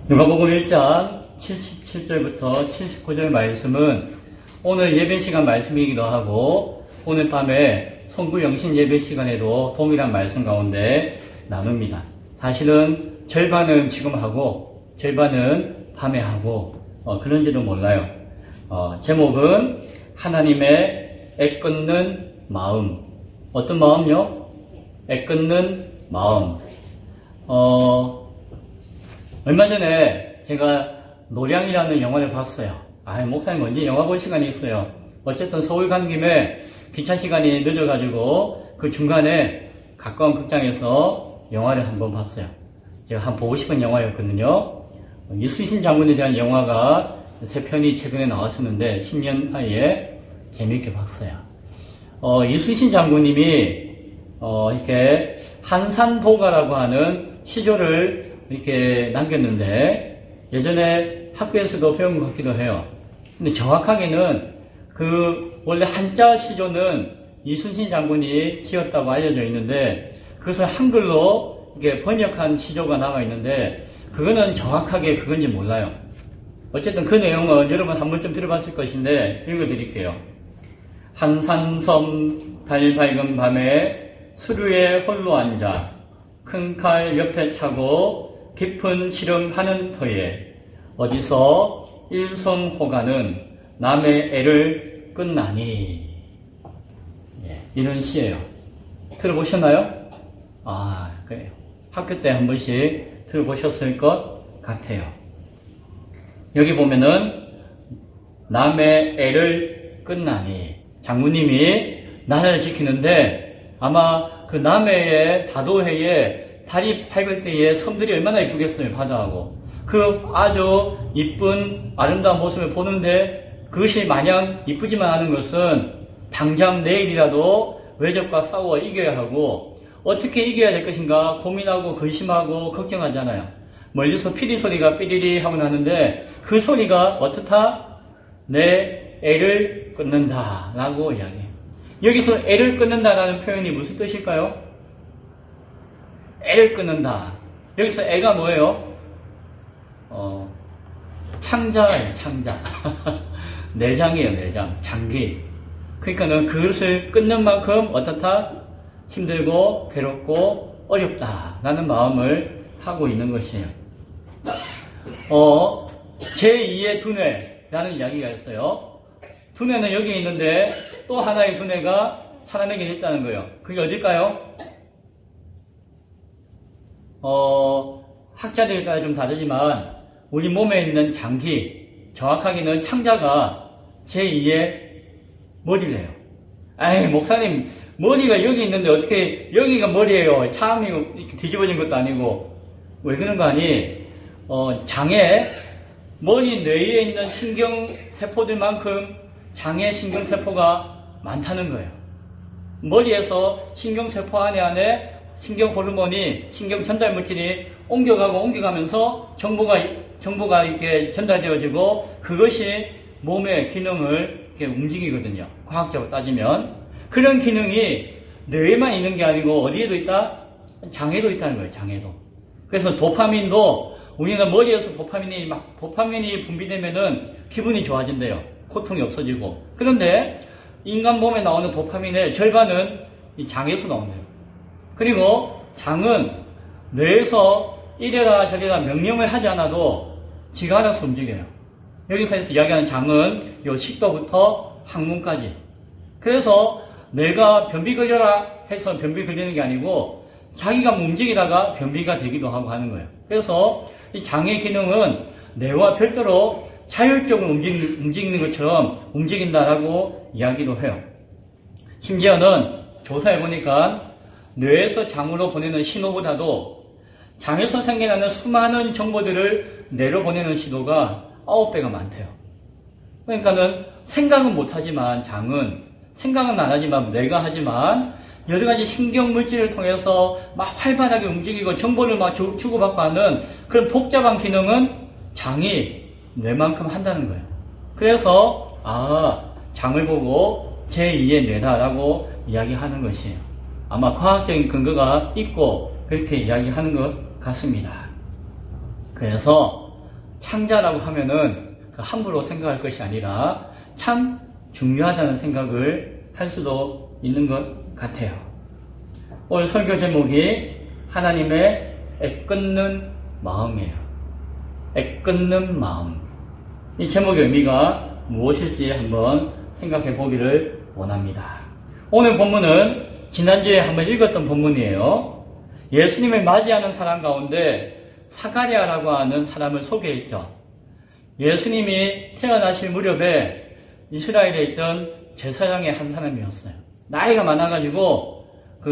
누가복음 1장 77절부터 79절 말씀은 오늘 예배 시간 말씀이기도 하고 오늘 밤에 성구 영신 예배 시간에도 동일한 말씀 가운데 나눕니다. 사실은 절반은 지금 하고 절반은 밤에 하고 그런지도 몰라요. 제목은 하나님의 애끓는 마음. 어떤 마음요? 애끓는 마음. 얼마 전에 제가 노량이라는 영화를 봤어요. 목사님 언제 영화 볼 시간이 있어요. 어쨌든 서울 간 김에 기차 시간이 늦어가지고 그 중간에 가까운 극장에서 영화를 한번 봤어요. 제가 한번 보고 싶은 영화였거든요. 이순신 장군에 대한 영화가 3편이 최근에 나왔었는데 10년 사이에 재미있게 봤어요. 이순신 장군님이 이렇게 한산도가라고 하는 시조를 이렇게 남겼는데 예전에 학교에서도 배운 것 같기도 해요. 근데 정확하게는 그 원래 한자 시조는 이순신 장군이 지었다고 알려져 있는데 그것을 한글로 이렇게 번역한 시조가 남아 있는데 그거는 정확하게 그건지 몰라요. 어쨌든 그 내용은 여러분 한 번쯤 들어봤을 것인데 읽어드릴게요. 한산섬 달 밝은 밤에 수류에 홀로 앉아 큰 칼 옆에 차고 깊은 시름하는 터에 어디서 일성호가는 남의 애를 끊나니. 이런 시예요. 들어보셨나요? 그래요. 학교 때 한 번씩 들어보셨을 것 같아요. 여기 보면은 남의 애를 끊나니. 장군님이 나라를 지키는데 아마 그 남해의 다도해에 달이 밝을 때에 섬들이 얼마나 이쁘겠어요. 바다하고 그 아주 이쁜 아름다운 모습을 보는데 그것이 마냥 이쁘지만 않은 것은 당장 내일이라도 외적과 싸워 이겨야 하고 어떻게 이겨야 될 것인가 고민하고 근심하고 걱정하잖아요. 멀리서 피리 소리가 삐리리 하고 나는데 그 소리가 어떻다? 내 애를 끊는다 라고 이야기해요. 여기서 애를 끊는다라는 표현이 무슨 뜻일까요? 애를 끊는다. 여기서 애가 뭐예요? 창자예요, 창자. 내장이에요, 내장. 장기. 그러니까는 그것을 끊는 만큼 어떻다? 힘들고, 괴롭고, 어렵다. 라는 마음을 하고 있는 것이에요. 제2의 두뇌라는 이야기가 있어요. 두뇌는 여기 있는데 또 하나의 두뇌가 사람에게 있다는 거예요. 그게 어딜까요? 학자들에 따라 좀 다르지만 우리 몸에 있는 장기, 정확하게는 창자가 제2의 머리래요. 목사님 머리가 여기 있는데 어떻게 여기가 머리예요? 참 이렇게 뒤집어진 것도 아니고 왜 그런 거 아니? 장에 머리 뇌에 있는 신경세포들만큼 장의 신경세포가 많다는 거예요. 머리에서 신경세포 안에 신경 호르몬이, 신경 전달 물질이 옮겨가면서 정보가 이렇게 전달되어지고 그것이 몸의 기능을 이렇게 움직이거든요. 과학적으로 따지면. 그런 기능이 뇌에만 있는 게 아니고 어디에도 있다? 장에도 있다는 거예요, 장에도. 그래서 도파민도 우리가 머리에서 도파민이 분비되면은 기분이 좋아진대요. 고통이 없어지고. 그런데 인간 몸에 나오는 도파민의 절반은 이 장에서 나온대요. 그리고 장은 뇌에서 이래라 저래라 명령을 하지 않아도 지가 알아서 움직여요. 여기서 이야기하는 장은 요 식도부터 항문까지. 그래서 내가 변비 걸려라 해서 변비 걸리는 게 아니고 자기가 움직이다가 변비가 되기도 하고 하는 거예요. 그래서 이 장의 기능은 뇌와 별도로 자율적으로 움직이는 것처럼 움직인다라고 이야기도 해요. 심지어는 조사해보니까 뇌에서 장으로 보내는 신호보다도 장에서 생겨나는 수많은 정보들을 뇌로 보내는 신호가 9배가 많대요. 그러니까는 생각은 못하지만 장은 생각은 안 하지만 뇌가 하지만 여러 가지 신경 물질을 통해서 막 활발하게 움직이고 정보를 막 주고받고 하는 그런 복잡한 기능은 장이 뇌만큼 한다는 거예요. 그래서 장을 보고 제2의 뇌다라고 이야기하는 것이에요. 아마 과학적인 근거가 있고 그렇게 이야기하는 것 같습니다. 그래서 창자라고 하면은 함부로 생각할 것이 아니라 참 중요하다는 생각을 할 수도 있는 것 같아요. 오늘 설교 제목이 하나님의 애끓는 마음이에요. 애끓는 마음. 이 제목의 의미가 무엇일지 한번 생각해 보기를 원합니다. 오늘 본문은 지난주에 한번 읽었던 본문이에요. 예수님을 맞이하는 사람 가운데 사가랴라고 하는 사람을 소개했죠. 예수님이 태어나실 무렵에 이스라엘에 있던 제사장의 한 사람이었어요. 나이가 많아가지고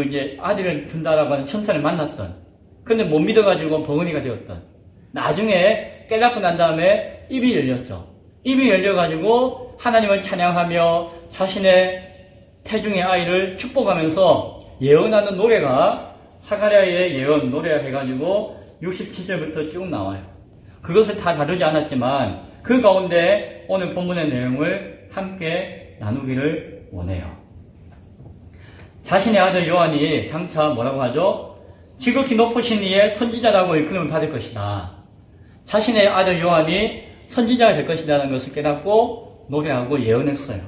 이제 아들을 준다라고 하는 천사를 만났던, 근데 못 믿어가지고 버은이가 되었던, 나중에 깨닫고 난 다음에 입이 열렸죠. 입이 열려가지고 하나님을 찬양하며 자신의 태중의 아이를 축복하면서 예언하는 노래가 사가랴의 예언 노래라 해가지고 67절부터 쭉 나와요. 그것을 다 다루지 않았지만 그 가운데 오늘 본문의 내용을 함께 나누기를 원해요. 자신의 아들 요한이 장차 뭐라고 하죠? 지극히 높으신 이의 선지자라고 일컬음을 받을 것이다. 자신의 아들 요한이 선지자가 될 것이라는 것을 깨닫고 노래하고 예언했어요.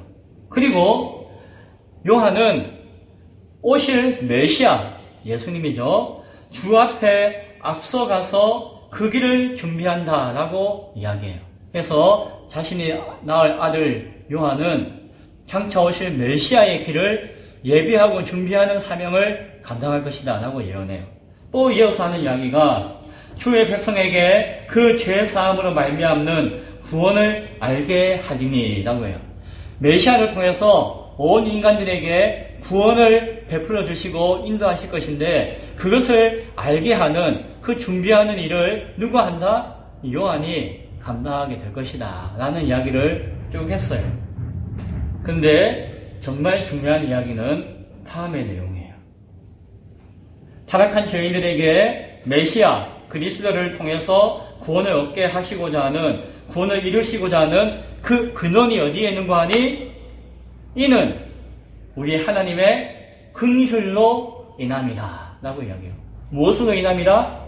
그리고 요한은 오실 메시아, 예수님이죠. 주 앞에 앞서가서 그 길을 준비한다라고 이야기해요. 그래서 자신이 낳을 아들 요한은 장차 오실 메시아의 길을 예비하고 준비하는 사명을 감당할 것이다 라고 예언해요. 또 이어서 하는 이야기가 주의 백성에게 그 죄사함으로 말미암는 구원을 알게 하리니 라고 해요. 메시아를 통해서 온 인간들에게 구원을 베풀어 주시고 인도하실 것인데 그것을 알게 하는 그 준비하는 일을 누가 한다? 요한이 감당하게 될 것이다 라는 이야기를 쭉 했어요. 근데 정말 중요한 이야기는 다음의 내용이에요. 타락한 죄인들에게 메시아 그리스도를 통해서 구원을 얻게 하시고자 하는, 구원을 이루시고자 하는 그 근원이 어디에 있는가 하니 이는 우리 하나님의 긍휼로 인함이다 라고 이야기해요. 무엇으로 인함이라?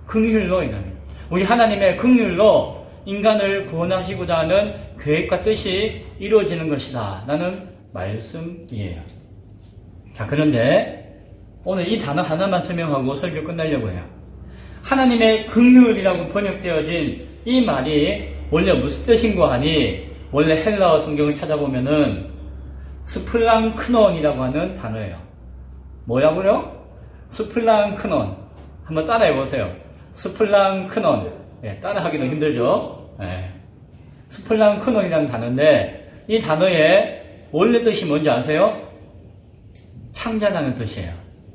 긍휼로 인함이다. 우리 하나님의 긍휼로 인간을 구원하시고자 하는 계획과 뜻이 이루어지는 것이다 라는 말씀이에요. 자, 그런데 오늘 이 단어 하나만 설명하고 설교 끝내려고 해요. 하나님의 긍휼이라고 번역되어진 이 말이 원래 무슨 뜻인가 하니 원래 헬라어 성경을 찾아보면은 스플랑크논이라고 하는 단어예요. 뭐라고요? 스플랑크논. 한번 따라해보세요. 스플랑크논. 네, 따라하기도 힘들죠. 네. 스플랑크논이라는 단어인데 이 단어의 원래 뜻이 뭔지 아세요? 창자라는 뜻이에요.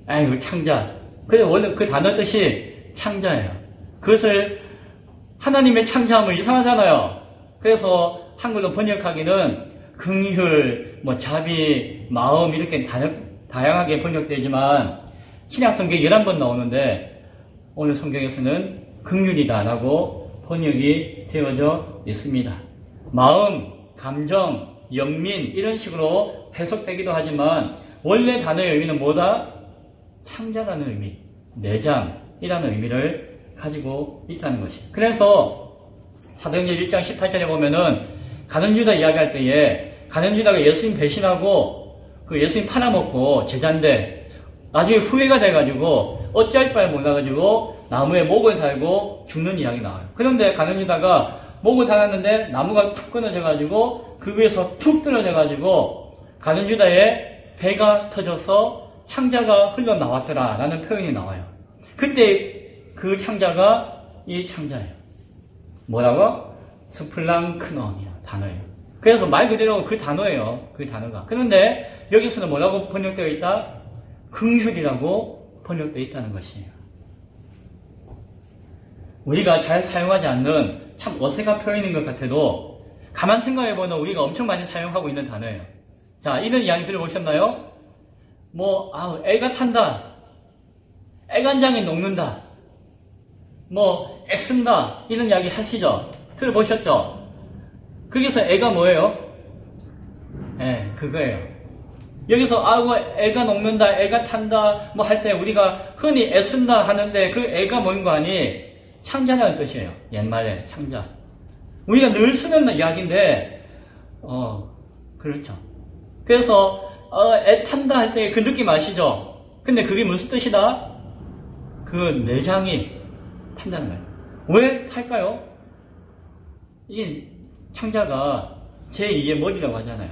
아이고 창자. 그래서 원래 그 단어 뜻이 창자예요. 그것을 하나님의 창자하면 이상하잖아요. 그래서 한글로 번역하기는 긍휼, 자비, 마음 이렇게 다양하게 번역되지만 신약성경에 11번 나오는데 오늘 성경에서는 긍휼이다라고 번역이 되어져 있습니다. 마음, 감정, 연민 이런 식으로 해석되기도 하지만 원래 단어의 의미는 뭐다? 창자라는 의미, 내장이라는 의미를 가지고 있다는 것이에요. 그래서 사도행전 1장 18절에 보면은 가룟 유다 이야기할 때에 가룟 유다가 예수님 배신하고 그 예수님 팔아먹고 제자인데 나중에 후회가 돼가지고 어찌할 바를 몰라가지고 나무에 목을 달고 죽는 이야기 나와요. 그런데 가룟 유다가 목을 달았는데 나무가 툭 끊어져가지고 그 위에서 툭 떨어져가지고 가룟 유다의 배가 터져서 창자가 흘러나왔더라 라는 표현이 나와요. 그때 그 창자가 이 창자예요. 뭐라고? 스플랑크논이야 단어예요. 그래서 말 그대로 그 단어예요. 그 단어가. 그런데 여기서는 뭐라고 번역되어 있다? 긍휼이라고 번역되어 있다는 것이에요. 우리가 잘 사용하지 않는 참 어색한 표현인 것 같아도 가만 생각해보면 우리가 엄청 많이 사용하고 있는 단어예요. 자, 이런 이야기 들어보셨나요? 애가 탄다. 애간장이 녹는다. 애쓴다. 이런 이야기 하시죠? 들어보셨죠? 거기서 애가 뭐예요? 그거예요. 여기서 애가 녹는다, 애가 탄다 할 때 우리가 흔히 애쓴다 하는데 그 애가 뭔가 아니 창자라는 뜻이에요. 옛말에 창자. 우리가 늘 쓰는 이야기인데, 그렇죠. 그래서, 애탄다 할 때 그 느낌 아시죠? 근데 그게 무슨 뜻이다? 그 내장이 탄다는 거예요. 왜 탈까요? 이 창자가 제2의 머리라고 하잖아요.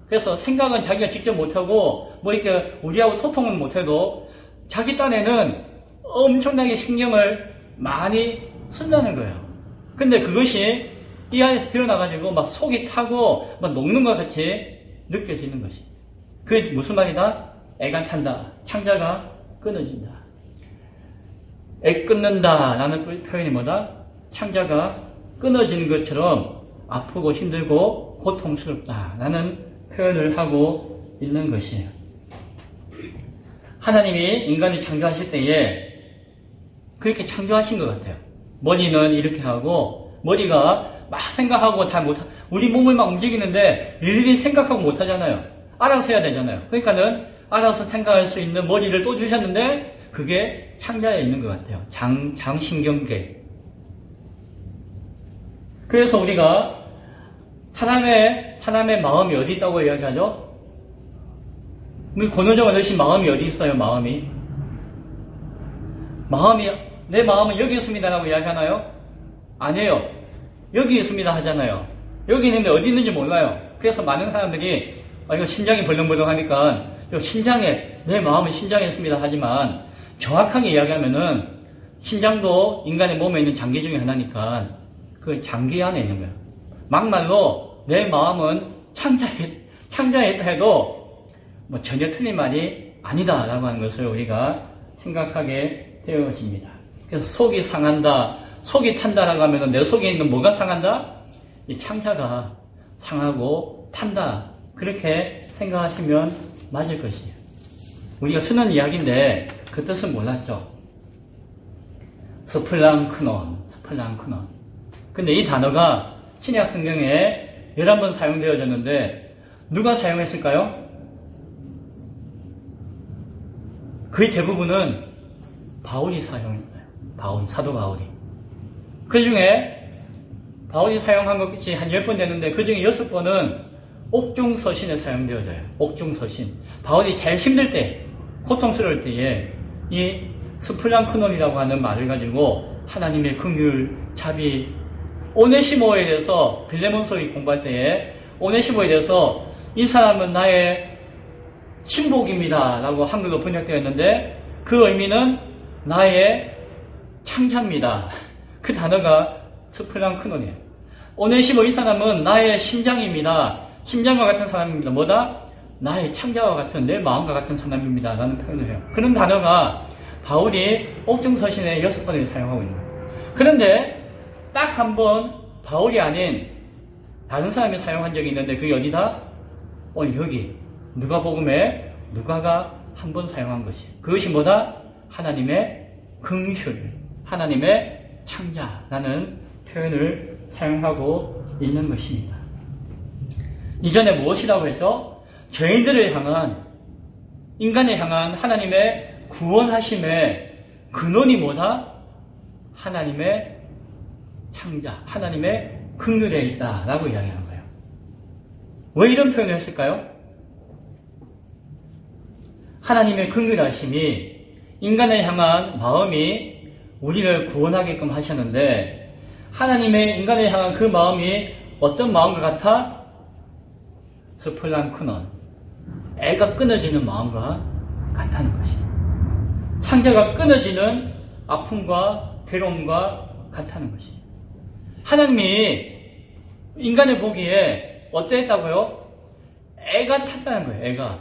그래서 생각은 자기가 직접 못하고, 뭐 이렇게 우리하고 소통은 못해도, 자기 딴에는 엄청나게 신경을 많이 쓴다는 거예요. 근데 그것이 이 안에서 드러나가지고 막 속이 타고 막 녹는 것 같이 느껴지는 것이. 그게 무슨 말이다? 애가 탄다. 창자가 끊어진다. 애 끊는다 라는 표현이 뭐다? 창자가 끊어지는 것처럼 아프고 힘들고 고통스럽다 라는 표현을 하고 있는 것이에요. 하나님이 인간을 창조하실 때에 그렇게 창조하신 것 같아요. 머리는 이렇게 하고 머리가 막 생각하고 다 못하, 우리 몸을 막 움직이는데 일일이 생각하고 못하잖아요. 알아서 해야 되잖아요. 그러니까는 알아서 생각할 수 있는 머리를 또 주셨는데 그게 창자에 있는 것 같아요. 장신경계. 그래서 우리가 사람의 마음이 어디 있다고 이야기하죠? 우리 권호정 아저씨 마음이 어디 있어요? 내 마음은 여기 있습니다라고 이야기하나요? 아니에요. 여기 있습니다 하잖아요. 여기 있는데 어디 있는지 몰라요. 그래서 많은 사람들이 이거 심장이 벌렁벌렁 하니까 내 마음은 심장에 있습니다 하지만 정확하게 이야기하면은 심장도 인간의 몸에 있는 장기 중에 하나니까 그 장기 안에 있는 거예요. 막말로 내 마음은 창자에 있다 해도 뭐 전혀 틀린 말이 아니다라고 하는 것을 우리가 생각하게 되어집니다. 그래서 속이 상한다, 속이 탄다라고 하면 내 속에 있는 뭐가 상한다? 이 창자가 상하고 탄다. 그렇게 생각하시면 맞을 것이에요. 우리가 쓰는 이야기인데 그 뜻은 몰랐죠. 스플랑크논. 근데 이 단어가 신약 성경에 11번 사용되어졌는데 누가 사용했을까요? 거의 대부분은 바울이 사용했어요. 사도 바울이. 그 중에 바울이 사용한 것이 한 10번 되는데 그 중에 6번은 옥중서신에 사용되어져요. 옥중서신. 바울이 제일 힘들 때, 고통스러울 때에 이 스플랑크논이라고 하는 말을 가지고 하나님의 긍휼, 자비, 오네시모에 대해서 빌레몬서에 공부할 때에 오네시모에 대해서 이 사람은 나의 신복입니다 라고 한글로 번역되었는데 그 의미는 나의 창자입니다. 그 단어가 스플랑크논이에요. 오네시모 이 사람은 나의 심장입니다. 심장과 같은 사람입니다. 뭐다? 나의 창자와 같은 내 마음과 같은 사람입니다 라는 표현을 해요. 그런 단어가 바울이 옥중서신에 6번을 사용하고 있는 거예요. 그런데 딱 한 번 바울이 아닌 다른 사람이 사용한 적이 있는데 그게 어디다? 여기 누가복음에 누가가 한 번 사용한 것이. 그것이 뭐다? 하나님의 긍휼, 하나님의 창자라는 표현을 사용하고 있는 것입니다. 이전에 무엇이라고 했죠? 죄인들을 향한, 인간을 향한 하나님의 구원하심의 근원이 뭐다? 하나님의 창자, 하나님의 긍휼에 있다라고 이야기하는 거예요. 왜 이런 표현을 했을까요? 하나님의 긍휼하심이 인간을 향한 마음이 우리를 구원하게끔 하셨는데 하나님의 인간을 향한 그 마음이 어떤 마음과 같아? 스플랑크논, 애가 끊어지는 마음과 같다는 것이에요. 창자가 끊어지는 아픔과 괴로움과 같다는 것이에요. 하나님이 인간을 보기에 어땠다고요? 애가 탔다는 거예요. 애가.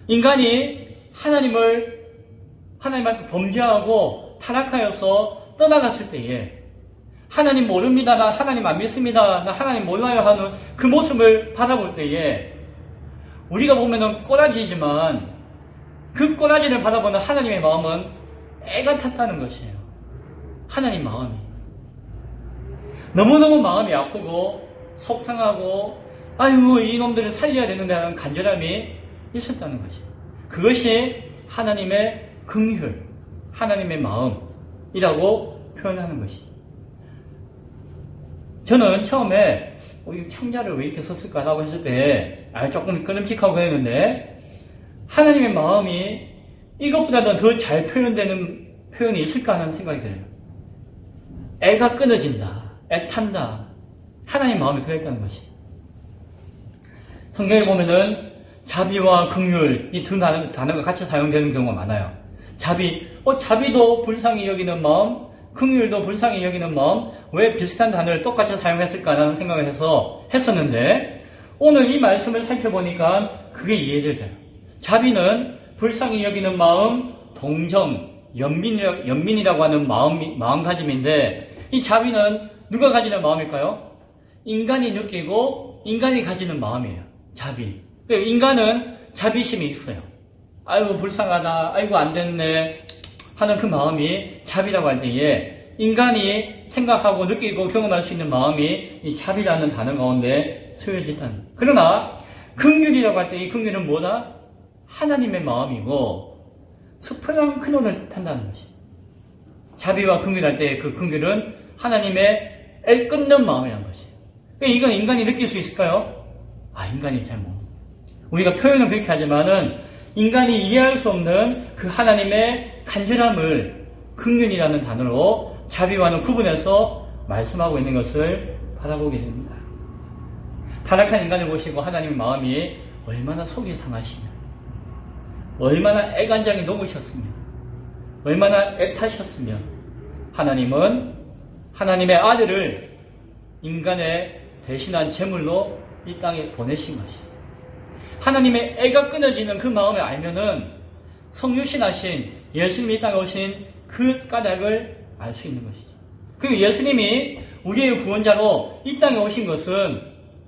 인간이 하나님을 범죄하고 타락하여서 떠나갔을 때에 하나님 모릅니다. 나 하나님 안 믿습니다. 나 하나님 몰라요 하는 그 모습을 바라볼 때에 우리가 보면은 꼬라지지만 그 꼬라지를 바라보는 하나님의 마음은 애가 탔다는 것이에요. 하나님 마음이. 너무너무 마음이 아프고 속상하고 아유 이놈들을 살려야 되는데 하는 간절함이 있었다는 것이에요. 그것이 하나님의 긍휼, 하나님의 마음, 이라고 표현하는 것이죠. 저는 처음에 이 창자를 왜 이렇게 썼을까라고 했을 때 조금 끊임직하고 그랬는데 하나님의 마음이 이것보다도 더 잘 표현되는 표현이 있을까 하는 생각이 들어요. 애가 끊어진다, 애탄다. 하나님의 마음이 그랬다는 것이. 성경에 보면은 자비와 긍휼 이 두 단어가 같이 사용되는 경우가 많아요. 자비도 불쌍히 여기는 마음, 긍휼도 불쌍히 여기는 마음, 왜 비슷한 단어를 똑같이 사용했을까라는 생각을 했었는데 오늘 이 말씀을 살펴보니까 그게 이해돼요. 자비는 불쌍히 여기는 마음, 동정, 연민이라고 하는 마음가짐인데 이 자비는 누가 가지는 마음일까요? 인간이 느끼고 인간이 가지는 마음이에요. 자비. 인간은 자비심이 있어요. 아이고 불쌍하다, 아이고 안 됐네 하는 그 마음이 자비라고 할 때에 인간이 생각하고 느끼고 경험할 수 있는 마음이 이 자비라는 단어 가운데 수여진다는. 그러나 긍휼이라고 할 때 이 긍휼은 뭐다? 하나님의 마음이고 수프랑 큰 혼을 뜻한다는 것이. 자비와 긍휼할 때 그 긍휼은 하나님의 애 끊는 마음이라는 것이. 이건 인간이 느낄 수 있을까요? 인간이 잘 못. 우리가 표현은 그렇게 하지만은 인간이 이해할 수 없는 그 하나님의 간절함을 긍휼이라는 단어로 자비와는 구분해서 말씀하고 있는 것을 바라보게 됩니다. 타락한 인간을 보시고 하나님의 마음이 얼마나 속이 상하시며 얼마나 애간장이 녹으셨으며 얼마나 애타셨으며 하나님은 하나님의 아들을 인간의 대신한 제물로 이 땅에 보내신 것이에요. 하나님의 애가 끊어지는 그 마음을 알면은 성육신하신 예수님이 이 땅에 오신 그 까닭을 알 수 있는 것이죠. 그리고 예수님이 우리의 구원자로 이 땅에 오신 것은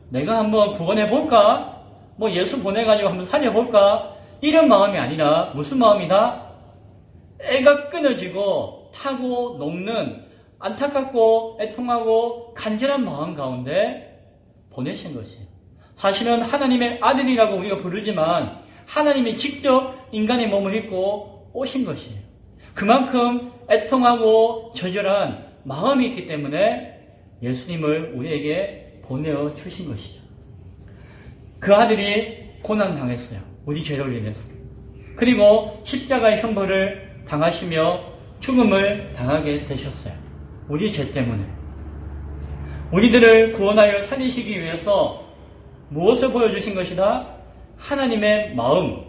내가 한번 구원해 볼까? 예수 보내가지고 한번 살려볼까? 이런 마음이 아니라 무슨 마음이다? 애가 끊어지고 타고 녹는 안타깝고 애통하고 간절한 마음 가운데 보내신 것이에요. 사실은 하나님의 아들이라고 우리가 부르지만 하나님이 직접 인간의 몸을 입고 오신 것이에요. 그만큼 애통하고 절절한 마음이 있기 때문에 예수님을 우리에게 보내어 주신 것이죠. 그 아들이 고난당했어요. 우리 죄를 인해서. 그리고 십자가의 형벌을 당하시며 죽음을 당하게 되셨어요. 우리 죄 때문에. 우리들을 구원하여 살리시기 위해서 무엇을 보여주신 것이다? 하나님의 마음,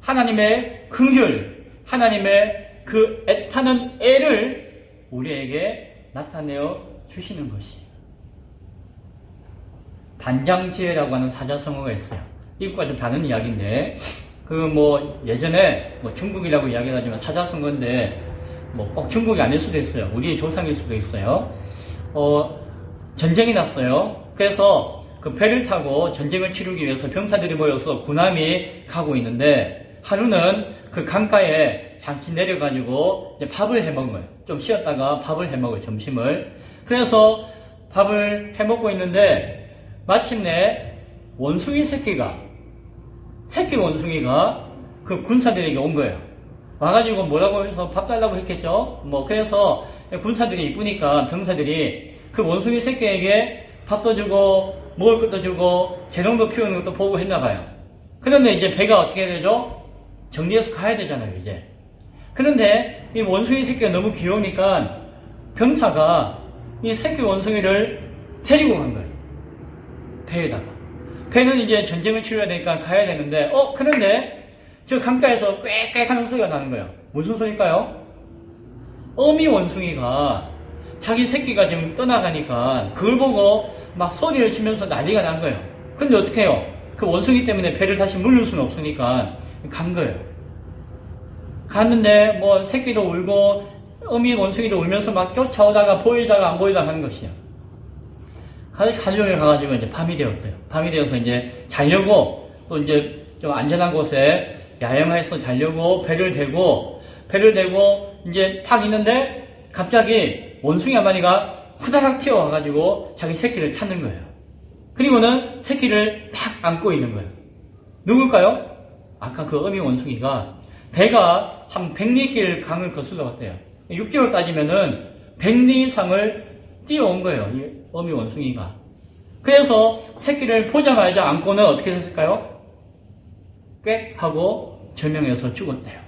하나님의 긍휼, 하나님의 그 애타는 애를 우리에게 나타내어 주시는 것이에요. 단장지혜라고 하는 사자성어가 있어요. 이것과 좀 다른 이야기인데, 예전에 중국이라고 이야기를 하지만 사자성어인데, 꼭 중국이 아닐 수도 있어요. 우리의 조상일 수도 있어요. 전쟁이 났어요. 그래서 그 배를 타고 전쟁을 치르기 위해서 병사들이 모여서 군함이 가고 있는데, 하루는 그 강가에 잠시 내려가지고 이제 밥을 해 먹어요. 좀 쉬었다가 밥을 해 먹어요, 점심을. 그래서 밥을 해 먹고 있는데, 마침내 새끼 원숭이가 그 군사들에게 온 거예요. 와가지고 뭐라고 해서 밥 달라고 했겠죠? 그래서 군사들이 이쁘니까 병사들이 그 원숭이 새끼에게 밥도 주고, 먹을 것도 주고, 재롱도 피우는 것도 보고 했나 봐요. 그런데 이제 배가 어떻게 되죠? 정리해서 가야 되잖아요, 이제. 그런데 이 원숭이 새끼가 너무 귀여우니까 병사가 이 새끼 원숭이를 데리고 간 거예요. 배에다가. 배는 이제 전쟁을 치러야 되니까 가야 되는데, 그런데 저 강가에서 꽥꽥 하는 소리가 나는 거예요. 무슨 소리일까요? 어미 원숭이가 자기 새끼가 지금 떠나가니까 그걸 보고 막 소리를 치면서 난리가 난 거예요. 근데 어떻게 해요? 그 원숭이 때문에 배를 다시 물릴 수는 없으니까 간 거예요. 갔는데 새끼도 울고 어미 원숭이도 울면서 막 쫓아오다가 보이다가 안 보이다가 하는 것이에요. 가족에 가가지고 이제 밤이 되었어요. 밤이 되어서 이제 자려고 또 이제 좀 안전한 곳에 야영해서 자려고 배를 대고 이제 탁 있는데 갑자기 원숭이 한 마리가 후다닥 튀어와가지고 자기 새끼를 찾는 거예요. 그리고는 새끼를 탁 안고 있는 거예요. 누굴까요? 아까 그 어미 원숭이가 배가 한 100리길 강을 거슬러 갔대요. 육지로 따지면은 100리 이상을 뛰어온 거예요. 이 어미 원숭이가. 그래서 새끼를 보자마자 안고는 어떻게 됐을까요? 꽥 하고 절명해서 죽었대요.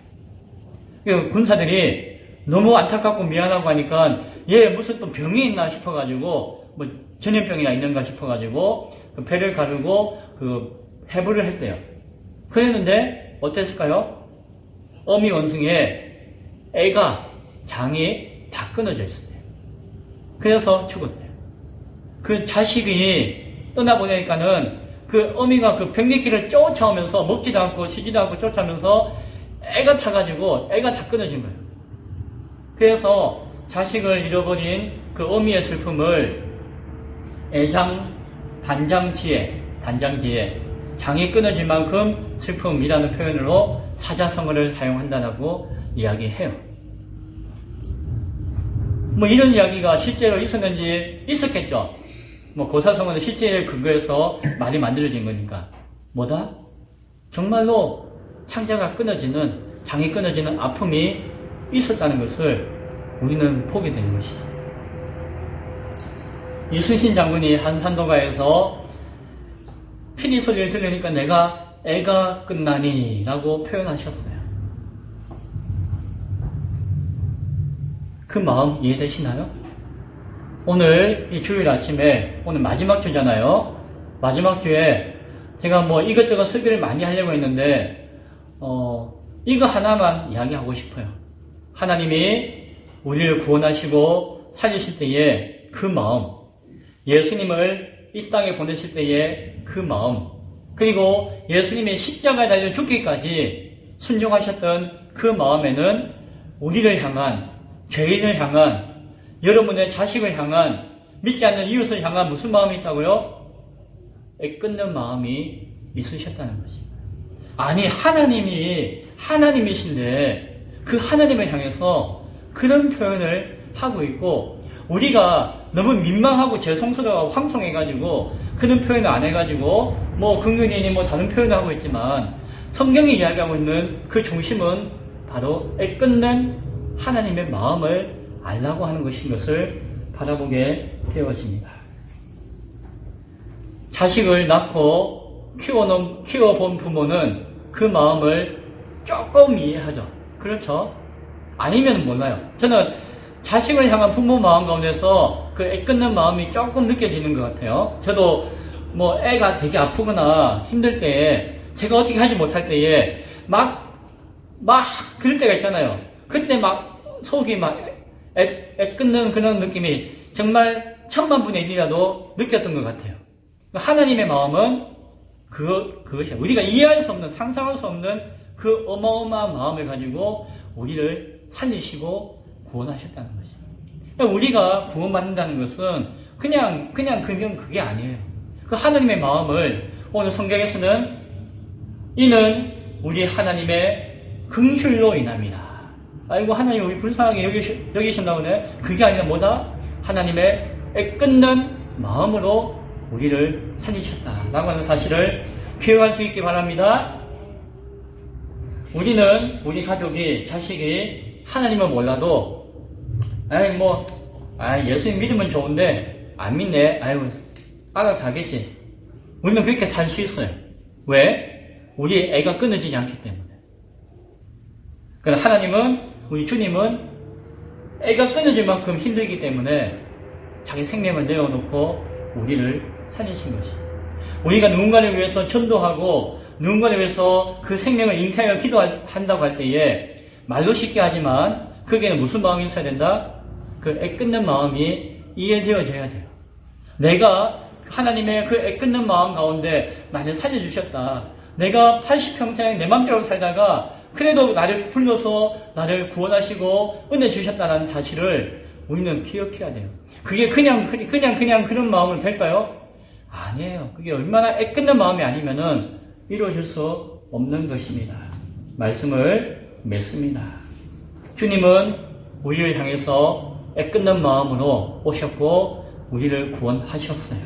군사들이 너무 안타깝고 미안하고 하니까 얘 무슨 또 병이 있나 싶어가지고 뭐 전염병이나 있는가 싶어가지고 그 배를 가르고 그 해부를 했대요. 그랬는데 어땠을까요? 어미 원숭이의 애가 장이 다 끊어져 있었대요. 그래서 죽었대요. 그 자식이 떠나보내니까는 그 어미가 그 백리길을 쫓아오면서 먹지도 않고 쉬지도 않고 쫓아오면서 애가 타가지고 애가 다 끊어진 거예요. 그래서 자식을 잃어버린 그 어미의 슬픔을 애장 단장지에 장이 끊어질 만큼 슬픔이라는 표현으로 사자성어를 사용한다고 이야기해요. 뭐 이런 이야기가 실제로 있었는지 있었겠죠. 뭐 고사성어는 실제에 근거해서 말이 만들어진 거니까. 뭐다? 정말로 창자가 끊어지는, 장이 끊어지는 아픔이 있었다는 것을 우리는 보게 되는 것이죠. 이순신 장군이 한산도가에서 피리 소리를 들으니까 내가 애가 끝나니 라고 표현하셨어요. 그 마음 이해되시나요? 오늘 이 주일 아침에, 오늘 마지막 주잖아요. 마지막 주에 제가 뭐 이것저것 설교를 많이 하려고 했는데 이거 하나만 이야기하고 싶어요. 하나님이 우리를 구원하시고 살리실 때의 그 마음, 예수님을 이 땅에 보내실 때의 그 마음, 그리고 예수님의 십자가에 달려 죽기까지 순종하셨던 그 마음에는 우리를 향한, 죄인을 향한, 여러분의 자식을 향한, 믿지 않는 이웃을 향한 무슨 마음이 있다고요? 애끓는 마음이 있으셨다는 것입니다. 아니, 하나님이신데 그 하나님을 향해서 그런 표현을 하고 있고, 우리가 너무 민망하고 죄송스러워하고 황송해가지고 그런 표현을 안 해가지고 뭐 긍휼이니 뭐 다른 표현을 하고 있지만, 성경이 이야기하고 있는 그 중심은 바로 애끓는 하나님의 마음을 알라고 하는 것인 것을 바라보게 되어집니다. 자식을 낳고 키워본 부모는 그 마음을 조금 이해하죠. 그렇죠? 아니면 몰라요. 저는 자식을 향한 부모 마음 가운데서 그 애끓는 마음이 조금 느껴지는 것 같아요. 저도 뭐 애가 되게 아프거나 힘들 때에, 제가 어떻게 하지 못할 때에 막 그럴 때가 있잖아요. 그때 막 속이 막 애끓는 그런 느낌이 정말 1000만분의 1이라도 느꼈던 것 같아요. 하나님의 마음은 그것이야. 우리가 이해할 수 없는, 상상할 수 없는 그 어마어마한 마음을 가지고 우리를 살리시고 구원하셨다는 것이에요. 우리가 구원받는다는 것은 그냥 그게 아니에요. 그 하나님의 마음을 오늘 성경에서는 이는 우리 하나님의 긍휼로 인합니다. 아이고, 하나님 우리 불쌍하게 여기신다고 네. 그게 아니라 뭐다? 하나님의 애끓는 마음으로 우리를 살리셨다라고 하는 사실을 기억할 수 있기 바랍니다. 우리는, 우리 가족이, 자식이 하나님을 몰라도 예수님 믿으면 좋은데 안 믿네, 알아서 하겠지. 우리는 그렇게 살 수 있어요. 왜? 우리 애가 끊어지지 않기 때문에. 그러나 하나님은, 우리 주님은 애가 끊어질 만큼 힘들기 때문에 자기 생명을 내어놓고 우리를 살리신 것입니다. 우리가 누군가를 위해서 전도하고 누군가를 위해서 그 생명을 잉태하여 기도한다고 할 때에 말로 쉽게 하지만 거기에는 무슨 마음이 있어야 된다? 그 애끓는 마음이 이해되어져야 돼요. 내가 하나님의 그 애끓는 마음 가운데 나를 살려주셨다. 내가 80평생 내 맘대로 살다가 그래도 나를 불러서 나를 구원하시고 은혜 주셨다는 사실을 우리는 기억해야 돼요. 그게 그냥 그런 마음으로 될까요? 아니에요. 그게 얼마나 애끓는 마음이 아니면은 이루어질 수 없는 것입니다. 말씀을 맺습니다. 주님은 우리를 향해서 애끓는 마음으로 오셨고 우리를 구원하셨어요.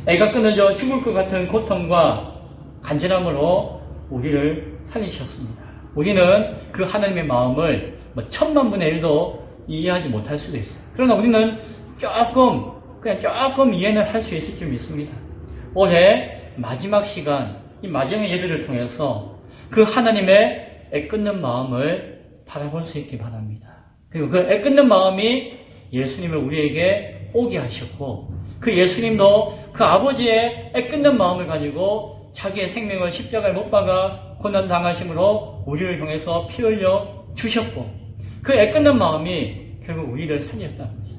애가 끊어져 죽을 것 같은 고통과 간절함으로 우리를 살리셨습니다. 우리는 그 하나님의 마음을 뭐 1000만 분의 1도 이해하지 못할 수도 있어요. 그러나 우리는 그냥 조금 이해는 할 수 있을 줄 믿습니다. 올해 마지막 시간, 이 마지막 예배를 통해서 그 하나님의 애끓는 마음을 바라볼 수 있기 바랍니다. 그리고 그 애끓는 마음이 예수님을 우리에게 오게 하셨고, 그 예수님도 그 아버지의 애끓는 마음을 가지고 자기의 생명을 십자가에 못 박아 고난당하심으로 우리를 향해서 피 흘려 주셨고, 그 애끓는 마음이 결국 우리를 살렸다는 것이죠.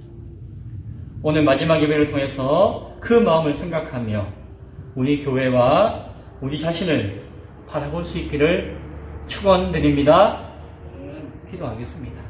오늘 마지막 예배를 통해서 그 마음을 생각하며 우리 교회와 우리 자신을 바라볼 수 있기를 축원드립니다. 기도하겠습니다.